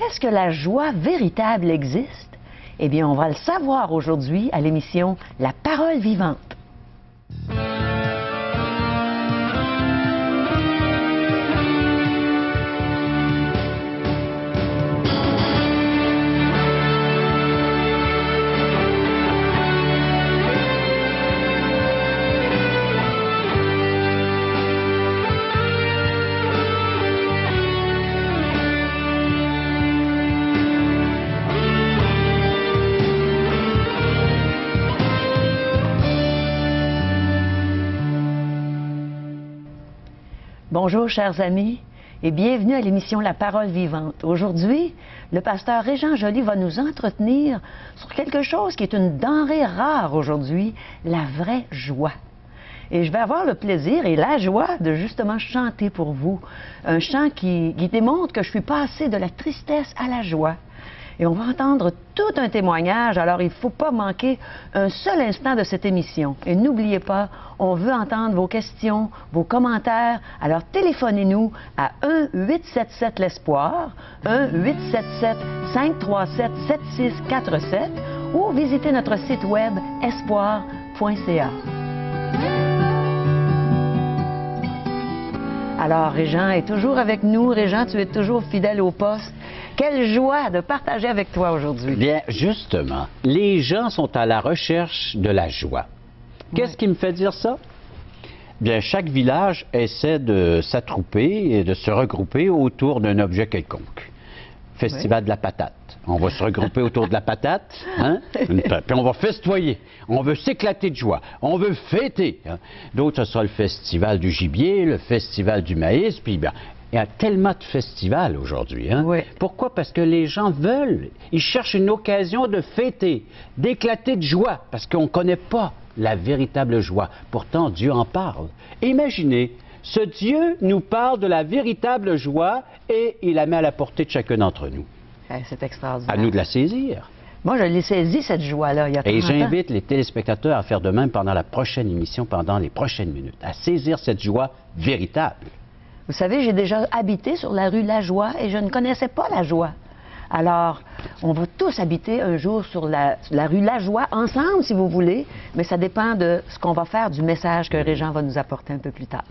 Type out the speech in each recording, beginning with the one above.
Est-ce que la joie véritable existe? Eh bien, on va le savoir aujourd'hui à l'émission La Parole vivante. Bonjour, chers amis, et bienvenue à l'émission La Parole vivante. Aujourd'hui, le pasteur Régent Joly va nous entretenir sur quelque chose qui est une denrée rare aujourd'hui, la vraie joie. Et je vais avoir le plaisir et la joie de justement chanter pour vous un chant qui démontre que je suis passé de la tristesse à la joie. Et on va entendre tout un témoignage, alors il ne faut pas manquer un seul instant de cette émission. Et n'oubliez pas, on veut entendre vos questions, vos commentaires, alors téléphonez-nous à 1-877-l'Espoir, 1-877-537-7647 ou visitez notre site web espoir.ca. Alors, Régent est toujours avec nous. Régent, tu es toujours fidèle au poste. Quelle joie de partager avec toi aujourd'hui. Bien, justement, les gens sont à la recherche de la joie. Qu'est-ce qui me fait dire ça? Bien, chaque village essaie de s'attrouper et de se regrouper autour d'un objet quelconque. Festival de la patate. On va se regrouper autour de la patate, hein? Puis on va festoyer. On veut s'éclater de joie. On veut fêter. Hein? D'autres, ce sera le festival du gibier, le festival du maïs, puis bien, il y a tellement de festivals aujourd'hui. Hein? Oui. Pourquoi? Parce que les gens veulent. Ils cherchent une occasion de fêter, d'éclater de joie, parce qu'on ne connaît pas la véritable joie. Pourtant, Dieu en parle. Imaginez, ce Dieu nous parle de la véritable joie et il la met à la portée de chacun d'entre nous. C'est extraordinaire. À nous de la saisir. Moi, je l'ai saisi, cette joie-là, il y a 30 ans. Et j'invite les téléspectateurs à faire de même pendant la prochaine émission, pendant les prochaines minutes, à saisir cette joie véritable. Vous savez, j'ai déjà habité sur la rue Lajoie et je ne connaissais pas la joie. Alors, on va tous habiter un jour sur la rue Lajoie, ensemble, si vous voulez, mais ça dépend de ce qu'on va faire, du message que Régent va nous apporter un peu plus tard.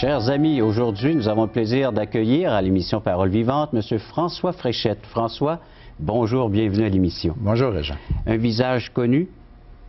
Chers amis, aujourd'hui, nous avons le plaisir d'accueillir à l'émission Parole vivante M. François Fréchette. François, bonjour, bienvenue à l'émission. Bonjour, Régent. Un visage connu,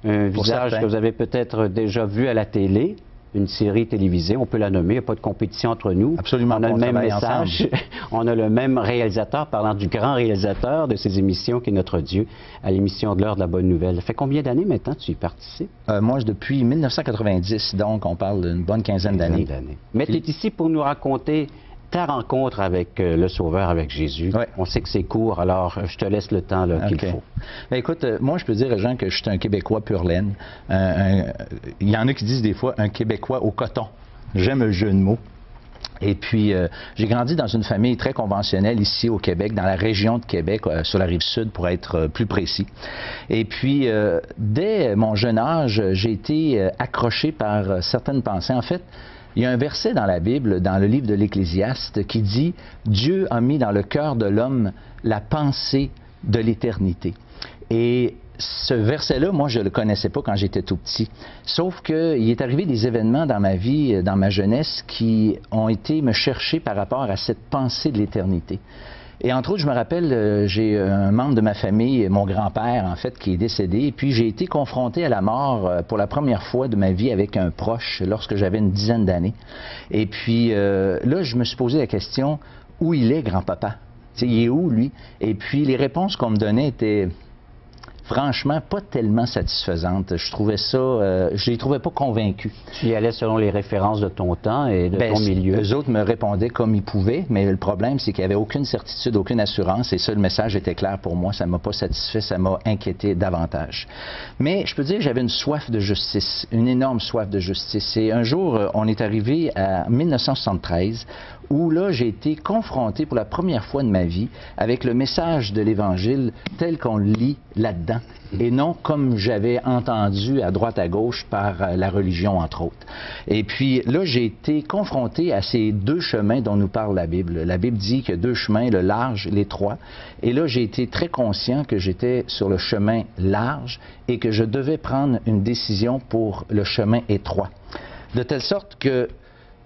un visage certains que vous avez peut-être déjà vu à la télé, une série télévisée, on peut la nommer, il n'y a pas de compétition entre nous. Absolument, on a le même ensemble. message, on a le même réalisateur, parlant du grand réalisateur de ces émissions qui est notre Dieu, à l'émission de l'heure de la bonne nouvelle. Ça fait combien d'années maintenant tu y participes? Moi, depuis 1990, donc on parle d'une bonne quinzaine d'années. Mais tu es ici pour nous raconter ta rencontre avec le Sauveur, avec Jésus. Ouais. On sait que c'est court, alors je te laisse le temps qu'il faut. Ben, écoute, moi, je peux dire, Jean, que je suis un Québécois pur laine. Il y en a qui disent des fois un Québécois au coton. J'aime le jeu de mots. Et puis, j'ai grandi dans une famille très conventionnelle ici au Québec, dans la région de Québec, sur la rive sud, pour être plus précis. Et puis, dès mon jeune âge, j'ai été accroché par certaines pensées. En fait, il y a un verset dans la Bible, dans le livre de l'Ecclésiaste, qui dit « Dieu a mis dans le cœur de l'homme la pensée de l'éternité ». Et ce verset-là, moi, je ne le connaissais pas quand j'étais tout petit. Sauf qu'il est arrivé des événements dans ma vie, dans ma jeunesse, qui ont été me chercher par rapport à cette pensée de l'éternité. Et entre autres, je me rappelle, j'ai un membre de ma famille, mon grand-père, en fait, qui est décédé. Et puis, j'ai été confronté à la mort pour la première fois de ma vie avec un proche lorsque j'avais une dizaine d'années. Et puis, là, je me suis posé la question, où il est, grand-papa? Tu sais, il est où, lui? Et puis, les réponses qu'on me donnait étaient franchement pas tellement satisfaisantes. Je trouvais ça, je les trouvais pas convaincus. Tu y allais selon les références de ton temps et de ton milieu. Eux autres me répondaient comme ils pouvaient, mais le problème, c'est qu'il n'y avait aucune certitude, aucune assurance, et ça, le message était clair pour moi. Ça ne m'a pas satisfait, ça m'a inquiété davantage. Mais je peux dire que j'avais une soif de justice, une énorme soif de justice. Et un jour, on est arrivé à 1973, où là, j'ai été confronté pour la première fois de ma vie avec le message de l'Évangile tel qu'on le lit là-dedans, et non comme j'avais entendu à droite à gauche par la religion, entre autres. Et puis là, j'ai été confronté à ces deux chemins dont nous parle la Bible. La Bible dit qu'il y a deux chemins, le large, l'étroit. Et là, j'ai été très conscient que j'étais sur le chemin large et que je devais prendre une décision pour le chemin étroit. De telle sorte que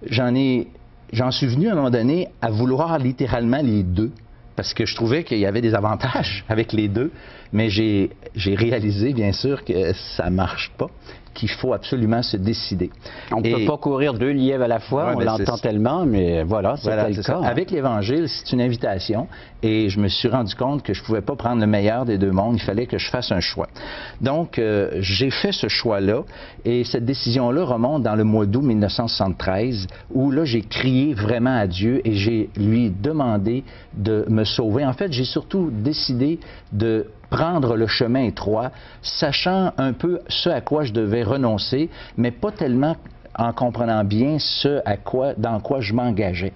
j'en suis venu à un moment donné à vouloir littéralement les deux, parce que je trouvais qu'il y avait des avantages avec les deux, mais j'ai réalisé, bien sûr, que ça ne marche pas, qu'il faut absolument se décider. On ne peut pas courir deux lièvres à la fois, on l'entend tellement, mais voilà, c'était le cas. Hein. Avec l'Évangile, c'est une invitation, et je me suis rendu compte que je ne pouvais pas prendre le meilleur des deux mondes, il fallait que je fasse un choix. Donc, j'ai fait ce choix-là, et cette décision-là remonte dans le mois d'août 1973, où là, j'ai crié vraiment à Dieu, et j'ai lui demandé de me sauver. En fait, j'ai surtout décidé de prendre le chemin étroit, sachant un peu ce à quoi je devais renoncer, mais pas tellement en comprenant bien dans quoi je m'engageais.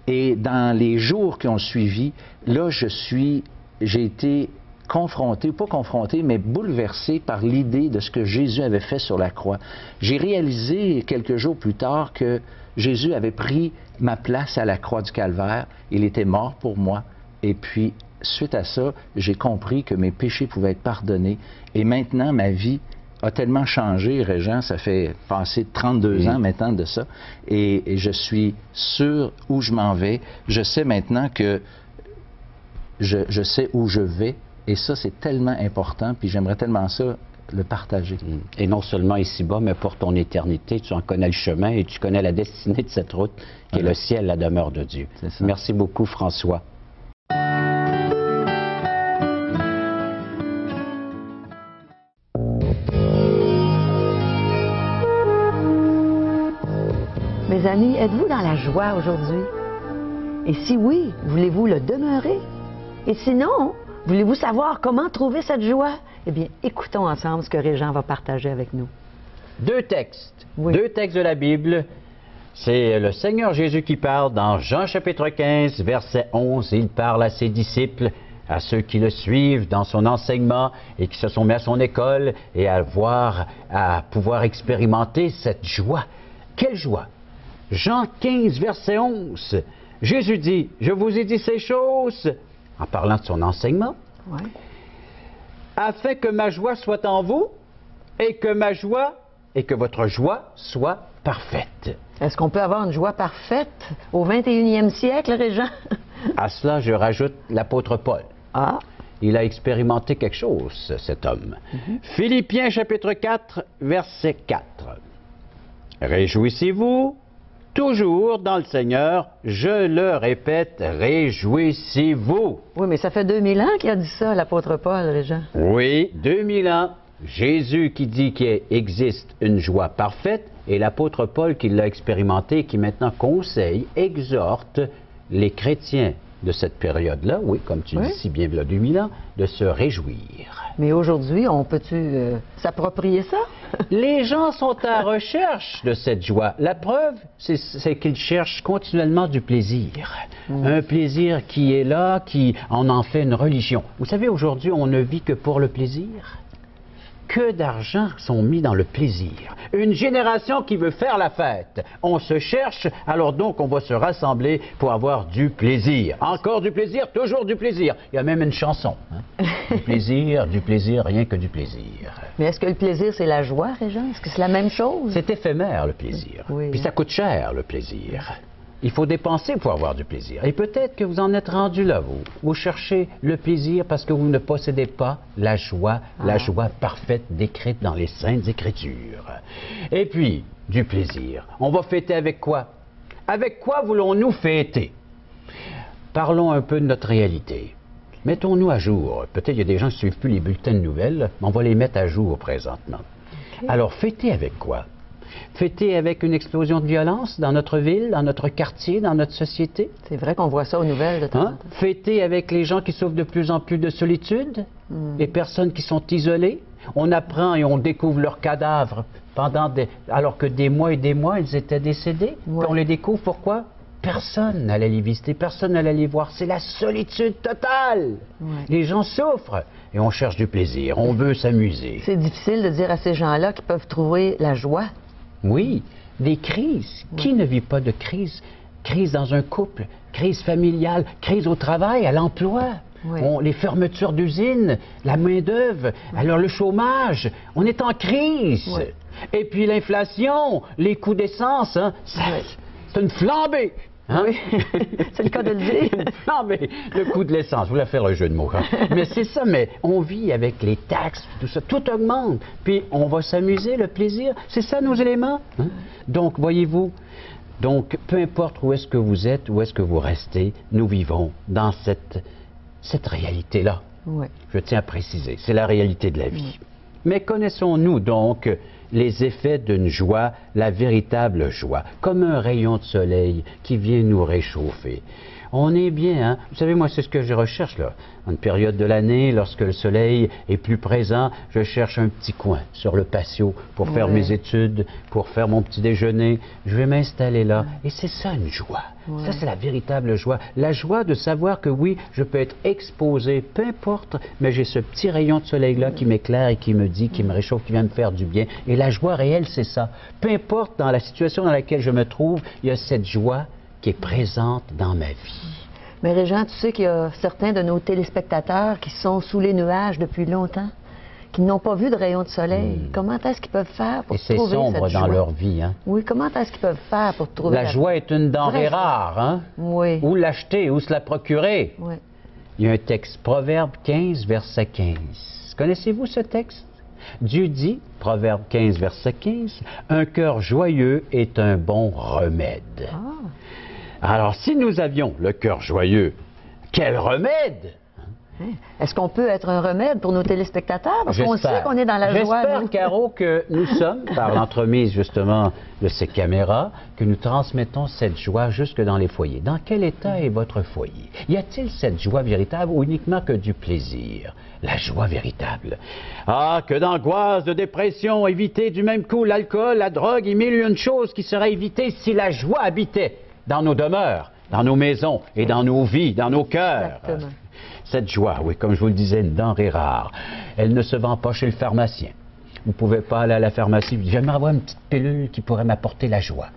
Et dans les jours qui ont suivi, là, j'ai été confronté, pas confronté, mais bouleversé par l'idée de ce que Jésus avait fait sur la croix. J'ai réalisé quelques jours plus tard que Jésus avait pris ma place à la croix du Calvaire. Il était mort pour moi. Et puis, suite à ça, j'ai compris que mes péchés pouvaient être pardonnés. Et maintenant, ma vie a tellement changé, Régent, ça fait passer 32 ans maintenant de ça. Et je suis sûr où je m'en vais. Je sais maintenant que je sais où je vais. Et ça, c'est tellement important. Puis j'aimerais tellement ça le partager. Et non seulement ici-bas, mais pour ton éternité, tu en connais le chemin et tu connais la destinée de cette route qui est le ciel, la demeure de Dieu. Merci beaucoup, François. Mes amis, êtes-vous dans la joie aujourd'hui? Et si oui, voulez-vous le demeurer? Et sinon, voulez-vous savoir comment trouver cette joie? Eh bien, écoutons ensemble ce que Régent va partager avec nous. Deux textes de la Bible. C'est le Seigneur Jésus qui parle dans Jean chapitre 15, verset 11. Il parle à ses disciples, à ceux qui le suivent dans son enseignement et qui se sont mis à son école et à pouvoir expérimenter cette joie. Quelle joie! Jean 15, verset 11. Jésus dit, « Je vous ai dit ces choses, en parlant de son enseignement, afin que ma joie soit en vous et que votre joie soit parfaite. » Est-ce qu'on peut avoir une joie parfaite au 21e siècle, Régent? À cela, je rajoute l'apôtre Paul. Ah! Il a expérimenté quelque chose, cet homme. Philippiens chapitre 4, verset 4. « Réjouissez-vous toujours dans le Seigneur, je le répète, réjouissez-vous. » Oui, mais ça fait 2000 ans qu'il a dit ça, l'apôtre Paul, Régent. Oui, 2000 ans. Jésus qui dit qu'il existe une joie parfaite et l'apôtre Paul qui l'a expérimenté et qui maintenant conseille, exhorte les chrétiens de cette période-là, oui, comme tu dis si bien, il y a 2000 ans, de se réjouir. Mais aujourd'hui, on peut-tu s'approprier ça? Les gens sont à recherche de cette joie. La preuve, c'est qu'ils cherchent continuellement du plaisir. Un plaisir qui est là, qui en fait une religion. Vous savez, aujourd'hui, on ne vit que pour le plaisir. Que d'argent sont mis dans le plaisir. Une génération qui veut faire la fête. On se cherche, alors donc on va se rassembler pour avoir du plaisir. Encore du plaisir, toujours du plaisir. Il y a même une chanson. Hein? Du plaisir, rien que du plaisir. Mais est-ce que le plaisir, c'est la joie, Régent? Est-ce que c'est la même chose? C'est éphémère, le plaisir. Oui. Puis ça coûte cher, le plaisir. Il faut dépenser pour avoir du plaisir. Et peut-être que vous en êtes rendu là, vous. Vous cherchez le plaisir parce que vous ne possédez pas la joie parfaite décrite dans les Saintes Écritures. Et puis, du plaisir. On va fêter avec quoi? Avec quoi voulons-nous fêter? Parlons un peu de notre réalité. Mettons-nous à jour. Peut-être qu'il y a des gens qui ne suivent plus les bulletins de nouvelles, mais on va les mettre à jour présentement. Okay. Alors, fêter avec quoi? Fêter avec une explosion de violence dans notre ville, dans notre quartier, dans notre société. C'est vrai qu'on voit ça aux nouvelles de temps en temps. Fêter avec les gens qui souffrent de plus en plus de solitude, les personnes qui sont isolées. On apprend et on découvre leurs cadavres alors que des mois et des mois, ils étaient décédés. On les découvre pourquoi? personne n'allait les visiter, personne n'allait les voir. C'est la solitude totale. Ouais. Les gens souffrent et on cherche du plaisir, on veut s'amuser. C'est difficile de dire à ces gens-là qu'ils peuvent trouver la joie. Oui, des crises. Ouais. Qui ne vit pas de crise? Crise dans un couple, crise familiale, crise au travail, à l'emploi. Oui. Les fermetures d'usines, la main-d'œuvre, alors le chômage, on est en crise. Oui. Et puis l'inflation, les coûts d'essence, hein, c'est une flambée. Hein? Oui, c'est le cas de le dire. Non, mais le coût de l'essence, je voulais faire un jeu de mots. Hein. Mais c'est ça, mais on vit avec les taxes, tout ça, tout augmente. Puis on va s'amuser, le plaisir, c'est ça nos éléments. Hein? Donc, voyez-vous, donc peu importe où est-ce que vous êtes, où est-ce que vous restez, nous vivons dans cette réalité-là. Oui. Je tiens à préciser, c'est la réalité de la vie. Mais connaissons-nous donc les effets d'une joie, la véritable joie, comme un rayon de soleil qui vient nous réchauffer? On est bien, hein? Vous savez, moi, c'est ce que je recherche, là. En une période de l'année, lorsque le soleil est plus présent, je cherche un petit coin sur le patio pour faire mes études, pour faire mon petit déjeuner. Je vais m'installer là. Et c'est ça, une joie. Ça, c'est la véritable joie. La joie de savoir que, oui, je peux être exposé, peu importe, mais j'ai ce petit rayon de soleil-là qui m'éclaire et qui me dit, qui me réchauffe, qui vient me faire du bien. Et la joie réelle, c'est ça. Peu importe dans la situation dans laquelle je me trouve, il y a cette joie qui est présente dans ma vie. Mais Régent, tu sais qu'il y a certains de nos téléspectateurs qui sont sous les nuages depuis longtemps, qui n'ont pas vu de rayon de soleil. Comment est-ce qu'ils peuvent faire pour trouver cette joie? Et c'est sombre dans leur vie, hein? Oui, comment est-ce qu'ils peuvent faire pour trouver la joie est une denrée rare, hein? Oui. Où l'acheter, où se la procurer? Oui. Il y a un texte, Proverbe 15, verset 15. Connaissez-vous ce texte? Dieu dit, Proverbe 15, verset 15, « Un cœur joyeux est un bon remède. Ah. Alors, si nous avions le cœur joyeux, quel remède? Est-ce qu'on peut être un remède pour nos téléspectateurs? Parce qu'on sait qu'on est dans la joie. J'espère, Caro, que nous sommes, par l'entremise justement de ces caméras, que nous transmettons cette joie jusque dans les foyers. Dans quel état est votre foyer? Y a-t-il cette joie véritable ou uniquement que du plaisir? La joie véritable. Ah, que d'angoisse, de dépression, éviter du même coup l'alcool, la drogue et mille et une choses qui seraient évitées si la joie habitait dans nos demeures, dans nos maisons et dans nos vies, dans nos cœurs. Exactement. Cette joie, oui, comme je vous le disais, une denrée rare. Elle ne se vend pas chez le pharmacien. Vous ne pouvez pas aller à la pharmacie et dire « J'aimerais avoir une petite pilule qui pourrait m'apporter la joie. »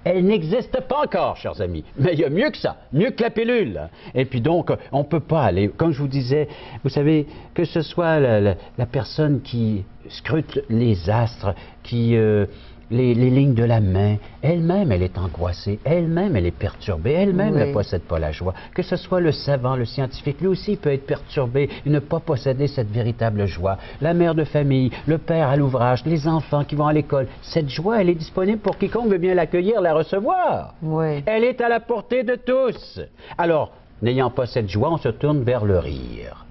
Elle n'existe pas encore, chers amis. Mais il y a mieux que ça, mieux que la pilule. Et puis donc, on ne peut pas aller, comme je vous disais, vous savez, que ce soit la personne qui scrute les astres, qui... les lignes de la main, elle-même, elle est angoissée, elle-même, elle est perturbée, elle-même ne possède pas la joie. Que ce soit le savant, le scientifique, lui aussi peut être perturbé et ne pas posséder cette véritable joie. La mère de famille, le père à l'ouvrage, les enfants qui vont à l'école, cette joie, elle est disponible pour quiconque veut bien l'accueillir, la recevoir. Oui. Elle est à la portée de tous. Alors, n'ayant pas cette joie, on se tourne vers le rire.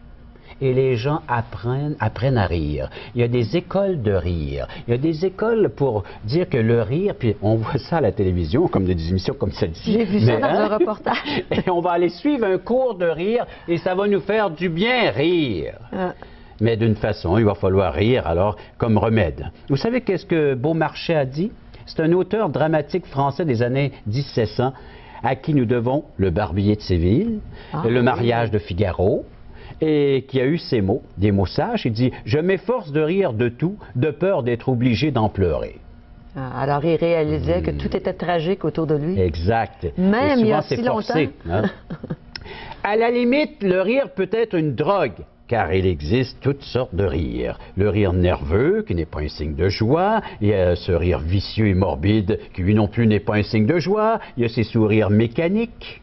Et les gens apprennent à rire. Il y a des écoles de rire. Il y a des écoles pour dire que le rire, puis on voit ça à la télévision, comme des émissions comme celle-ci. J'ai vu ça dans un reportage. Et on va aller suivre un cours de rire et ça va nous faire du bien rire. Ah. Mais d'une façon, il va falloir rire alors comme remède. Vous savez qu'est-ce que Beaumarchais a dit? C'est un auteur dramatique français des années 1700 à qui nous devons Le Barbier de Séville, Le mariage de Figaro, et qui a eu ces mots, des mots sages. Il dit « Je m'efforce de rire de tout, de peur d'être obligé d'en pleurer. » Alors, il réalisait que tout était tragique autour de lui. Exact. Même il y a c'est si forcé, longtemps. hein? À la limite, le rire peut être une drogue, car il existe toutes sortes de rires. Le rire nerveux, qui n'est pas un signe de joie. Il y a ce rire vicieux et morbide, qui lui non plus n'est pas un signe de joie. Il y a ces sourires mécaniques,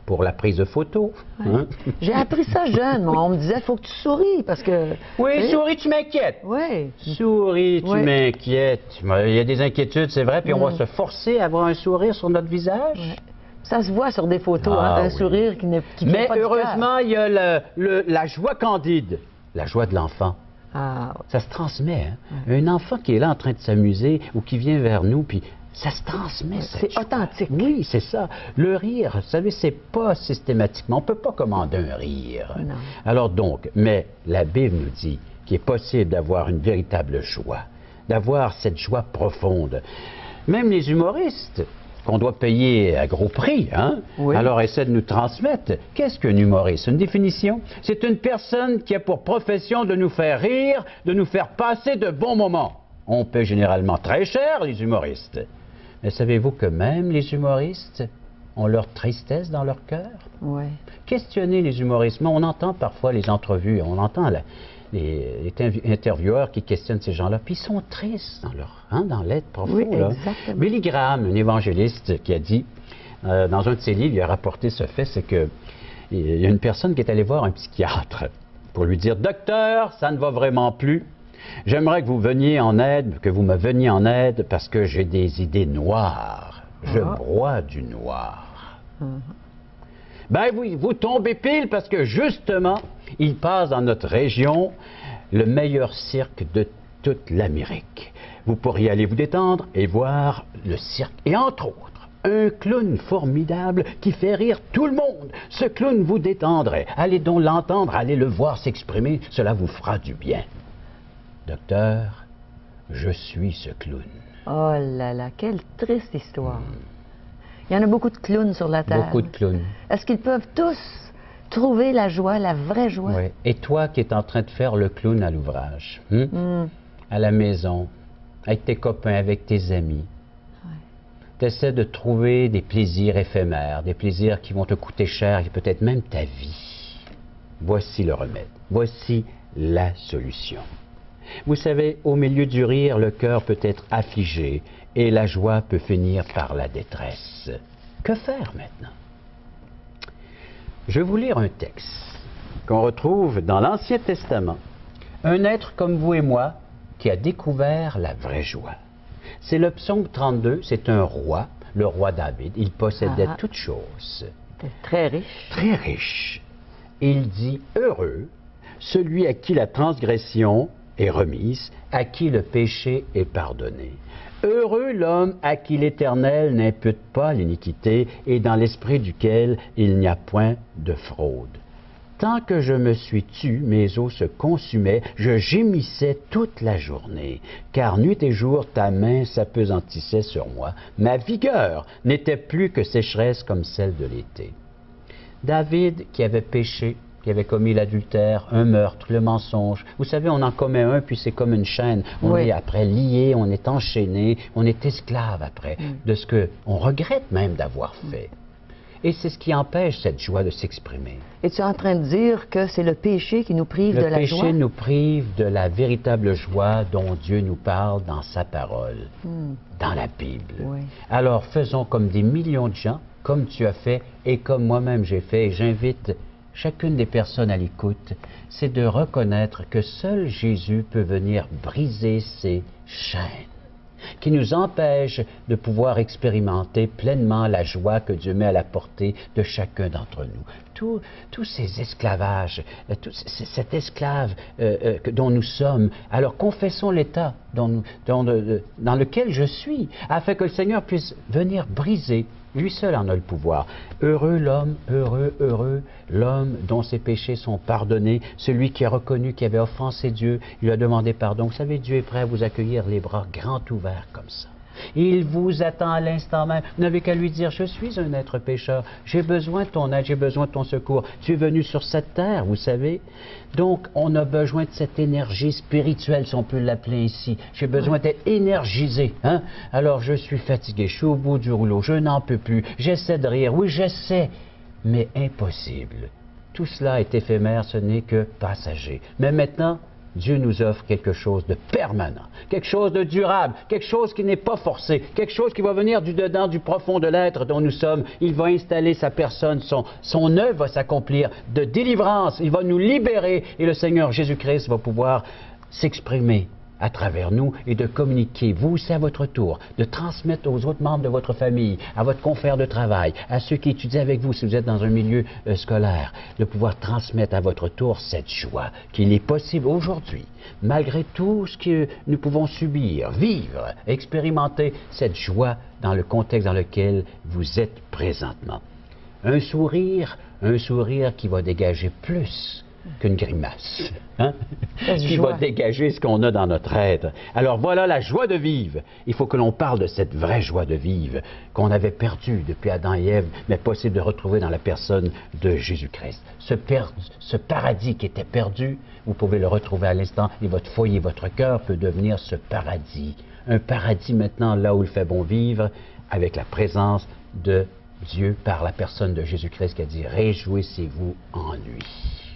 pour la prise de photos. Ouais. Hein? J'ai appris ça jeune. Moi. On me disait, il faut que tu souris parce que... Oui, souris, tu m'inquiètes. Oui. Souris, tu Oui. m'inquiètes. Il y a des inquiétudes, c'est vrai, puis on va se forcer à avoir un sourire sur notre visage. Ouais. Ça se voit sur des photos, Ah, un oui. sourire qui n'est qui Mais vient pas du cœur. heureusement, il y a la joie candide, la joie de l'enfant. Ah, Ça se transmet. Hein? Un enfant qui est là en train de s'amuser ou qui vient vers nous, puis ça se transmet. cette c'est joie. authentique. Oui, c'est ça. Le rire, vous savez, c'est pas systématiquement. On ne peut pas commander un rire. Non. Alors donc, mais la Bible nous dit qu'il est possible d'avoir une véritable joie, d'avoir cette joie profonde. Même les humoristes, qu'on doit payer à gros prix, hein? Oui. Alors essaie de nous transmettre. Qu'est-ce qu'un humoriste? Une définition? C'est une personne qui a pour profession de nous faire rire, de nous faire passer de bons moments. On paie généralement très cher les humoristes. Mais savez-vous que même les humoristes ont leur tristesse dans leur cœur? Oui. Questionnez les humoristes. Mais on entend parfois les entrevues, on entend les intervieweurs qui questionnent ces gens-là, puis ils sont tristes dans l'être profond. Oui, là. exactement. Billy Graham, un évangéliste, qui a dit, dans un de ses livres, il a rapporté ce fait, c'est que il y a une personne qui est allée voir un psychiatre pour lui dire « Docteur, ça ne va vraiment plus. J'aimerais que vous veniez en aide, que vous me veniez en aide parce que j'ai des idées noires. Je broie du noir. Ben vous tombez pile parce que justement, il passe dans notre région le meilleur cirque de toute l'Amérique. Vous pourriez aller vous détendre et voir le cirque. Et entre autres, un clown formidable qui fait rire tout le monde. Ce clown vous détendrait. Allez donc l'entendre, allez le voir s'exprimer, cela vous fera du bien. Docteur, je suis ce clown. Oh là là, quelle triste histoire. Il y en a beaucoup de clowns sur la Terre. Beaucoup de clowns. Est-ce qu'ils peuvent tous trouver la joie, la vraie joie? Oui. Et toi qui es en train de faire le clown à l'ouvrage, à la maison, avec tes copains, avec tes amis, tu essaies de trouver des plaisirs éphémères, des plaisirs qui vont te coûter cher et peut-être même ta vie. Voici le remède. Voici la solution. Vous savez, au milieu du rire, le cœur peut être affligé et la joie peut finir par la détresse. Que faire maintenant? Je vais vous lire un texte qu'on retrouve dans l'Ancien Testament. Un être comme vous et moi qui a découvert la vraie joie. C'est le psaume 32, c'est un roi, le roi David. Il possédait toutes choses. C'était très riche. Très riche. Il dit « Heureux celui à qui la transgression est remise, à qui le péché est pardonné. Heureux l'homme à qui l'Éternel n'impute pas l'iniquité et dans l'esprit duquel il n'y a point de fraude. Tant que je me suis tu, mes os se consumaient, je gémissais toute la journée, car nuit et jour ta main s'apesantissait sur moi. Ma vigueur n'était plus que sécheresse comme celle de l'été. » David, qui avait péché, qui avait commis l'adultère, un meurtre, le mensonge. Vous savez, on en commet un, puis c'est comme une chaîne. On est après lié, on est enchaîné, on est esclave après de ce qu'on regrette même d'avoir fait. Et c'est ce qui empêche cette joie de s'exprimer. Et tu es en train de dire que c'est le péché qui nous prive de la joie? Le péché nous prive de la véritable joie dont Dieu nous parle dans sa parole, dans la Bible. Oui. Alors faisons comme des millions de gens, comme tu as fait et comme moi-même j'ai fait, et j'invite chacune des personnes à l'écoute, c'est de reconnaître que seul Jésus peut venir briser ces chaînes qui nous empêchent de pouvoir expérimenter pleinement la joie que Dieu met à la portée de chacun d'entre nous. Tous ces esclavages, cet esclave dont nous sommes, alors confessons l'état dans lequel je suis, afin que le Seigneur puisse venir briser. Lui seul en a le pouvoir. Heureux l'homme, heureux l'homme dont ses péchés sont pardonnés, celui qui a reconnu qu'il avait offensé Dieu, il lui a demandé pardon. Vous savez, Dieu est prêt à vous accueillir les bras grands ouverts comme ça. Il vous attend à l'instant même. Vous n'avez qu'à lui dire, je suis un être pécheur, j'ai besoin de ton aide, j'ai besoin de ton secours. Tu es venu sur cette terre, vous savez. Donc, on a besoin de cette énergie spirituelle, si on peut l'appeler ainsi. J'ai besoin d'être énergisé. Hein? Alors, je suis fatigué, je suis au bout du rouleau, je n'en peux plus, j'essaie de rire, oui, j'essaie, mais impossible. Tout cela est éphémère, ce n'est que passager. Mais maintenant, Dieu nous offre quelque chose de permanent, quelque chose de durable, quelque chose qui n'est pas forcé, quelque chose qui va venir du dedans, du profond de l'être dont nous sommes. Il va installer sa personne, son œuvre va s'accomplir de délivrance, il va nous libérer et le Seigneur Jésus-Christ va pouvoir s'exprimer à travers nous et de communiquer, vous aussi à votre tour, de transmettre aux autres membres de votre famille, à votre confrère de travail, à ceux qui étudient avec vous si vous êtes dans un milieu scolaire, de pouvoir transmettre à votre tour cette joie qu'il est possible aujourd'hui, malgré tout ce que nous pouvons subir, vivre, expérimenter cette joie dans le contexte dans lequel vous êtes présentement. Un sourire qui va dégager plus qu'une grimace, hein? Qui joie. va dégager ce qu'on a dans notre être. Alors voilà la joie de vivre. Il faut que l'on parle de cette vraie joie de vivre qu'on avait perdue depuis Adam et Ève, mais possible de retrouver dans la personne de Jésus-Christ. Ce paradis qui était perdu, vous pouvez le retrouver à l'instant et votre foyer, votre cœur peut devenir ce paradis. Un paradis maintenant là où il fait bon vivre avec la présence de Dieu par la personne de Jésus-Christ qui a dit « Réjouissez-vous en lui ».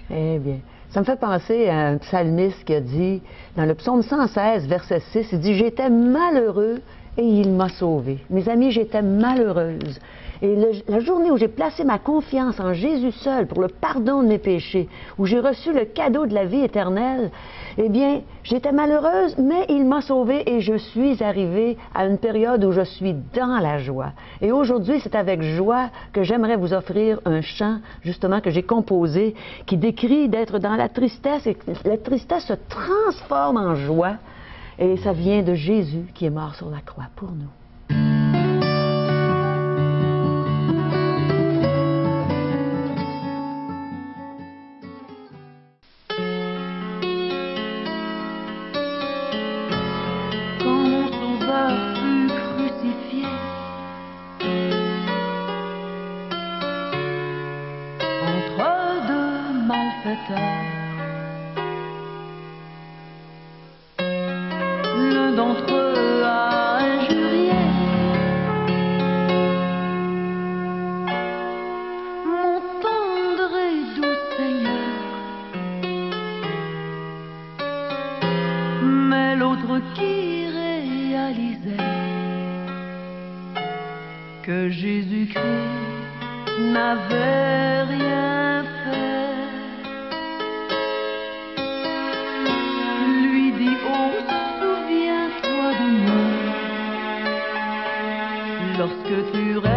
Eh bien, ça me fait penser à un psalmiste qui a dit, dans le psaume 116, verset 6, il dit « J'étais malheureux et il m'a sauvé. Mes amis, j'étais malheureuse. Et la journée où j'ai placé ma confiance en Jésus seul pour le pardon de mes péchés, où j'ai reçu le cadeau de la vie éternelle, eh bien, j'étais malheureuse, mais il m'a sauvée et je suis arrivée à une période où je suis dans la joie. Et aujourd'hui, c'est avec joie que j'aimerais vous offrir un chant, justement, que j'ai composé, qui décrit d'être dans la tristesse et que la tristesse se transforme en joie. Et ça vient de Jésus qui est mort sur la croix pour nous. L'un d'entre eux a injurié mon tendre et doux Seigneur, mais l'autre qui réalisait que Jésus-Christ n'avait rien fait, lorsque tu règneras.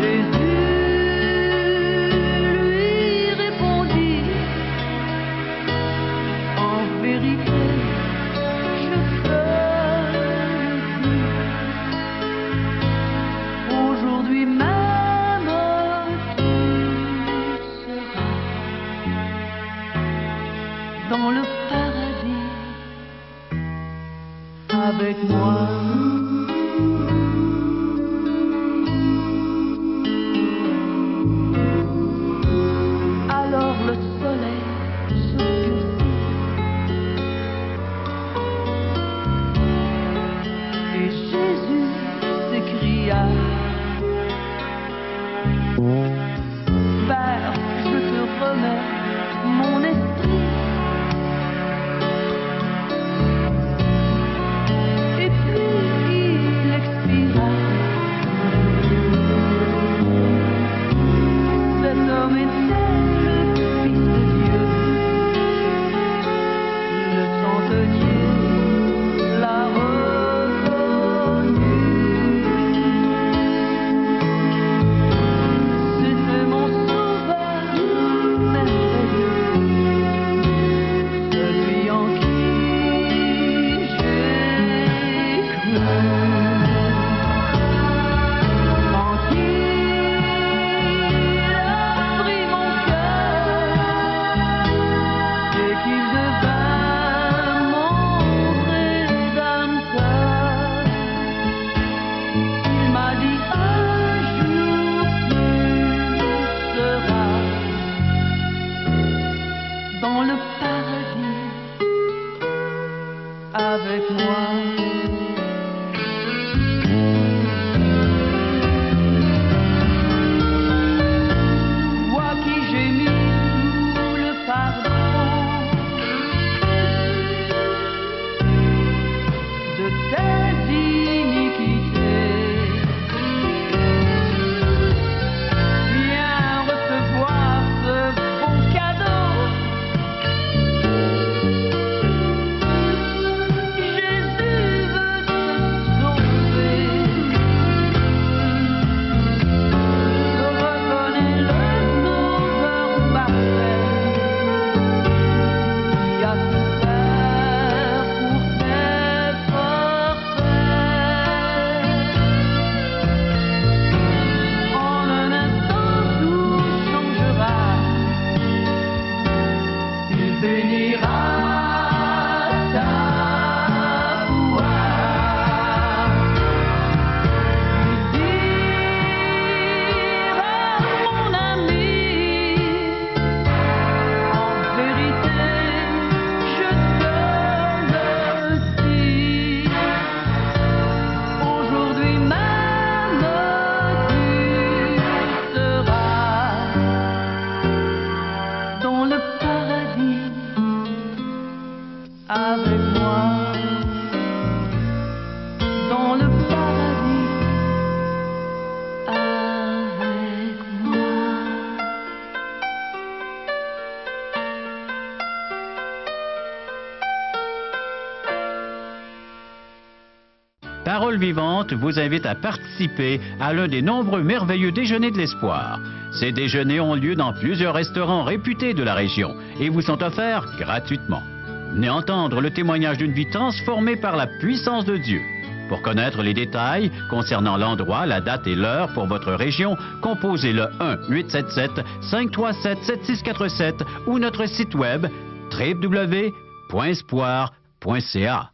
Jésus lui répondit, en vérité, je te le dis, aujourd'hui même tu seras dans le paradis avec moi. Alors le soleil s'obscurcit et Jésus s'écria, Père, je te remets mon esprit. Dans le paradis avec moi. Moi qui j'ai mis tout le pardon de tes iniquités, viens recevoir ce bon cadeau. Jésus veut avec moi dans le paradis avec moi. Parole vivante vous invite à participer à l'un des nombreux merveilleux déjeuners de l'espoir. Ces déjeuners ont lieu dans plusieurs restaurants réputés de la région et vous sont offerts gratuitement. Venez entendre le témoignage d'une vie transformée par la puissance de Dieu. Pour connaître les détails concernant l'endroit, la date et l'heure pour votre région, composez le 1-877-537-7647 ou notre site web www.espoir.ca.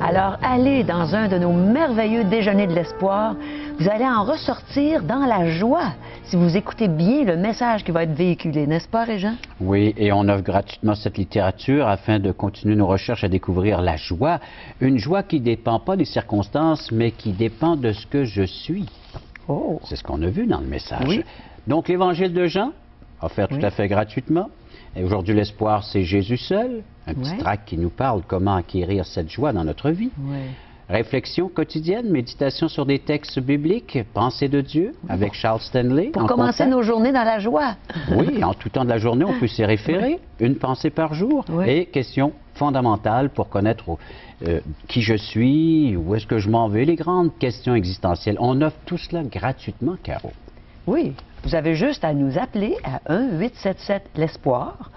Alors, allez dans un de nos merveilleux déjeuners de l'espoir. Vous allez en ressortir dans la joie si vous écoutez bien le message qui va être véhiculé, n'est-ce pas, Régent? Oui, et on offre gratuitement cette littérature afin de continuer nos recherches à découvrir la joie. Une joie qui ne dépend pas des circonstances, mais qui dépend de ce que je suis. Oh! C'est ce qu'on a vu dans le message. Oui. Donc, l'Évangile de Jean, offert tout à fait gratuitement. Et aujourd'hui, l'espoir, c'est Jésus seul. Un petit tract qui nous parle comment acquérir cette joie dans notre vie. Oui. Réflexion quotidienne, méditation sur des textes bibliques, pensée de Dieu avec Charles Stanley. Pour commencer nos journées dans la joie. Oui, en tout temps de la journée, on peut s'y référer. Une pensée par jour. Et question fondamentale pour connaître qui je suis, où est-ce que je m'en vais, les grandes questions existentielles. On offre tout cela gratuitement, Caro. Oui, vous avez juste à nous appeler à 1-877-l'Espoir,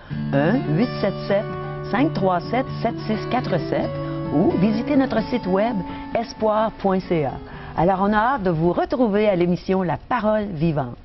1-877-537-7647 ou visiter notre site web espoir.ca. Alors, on a hâte de vous retrouver à l'émission La Parole vivante.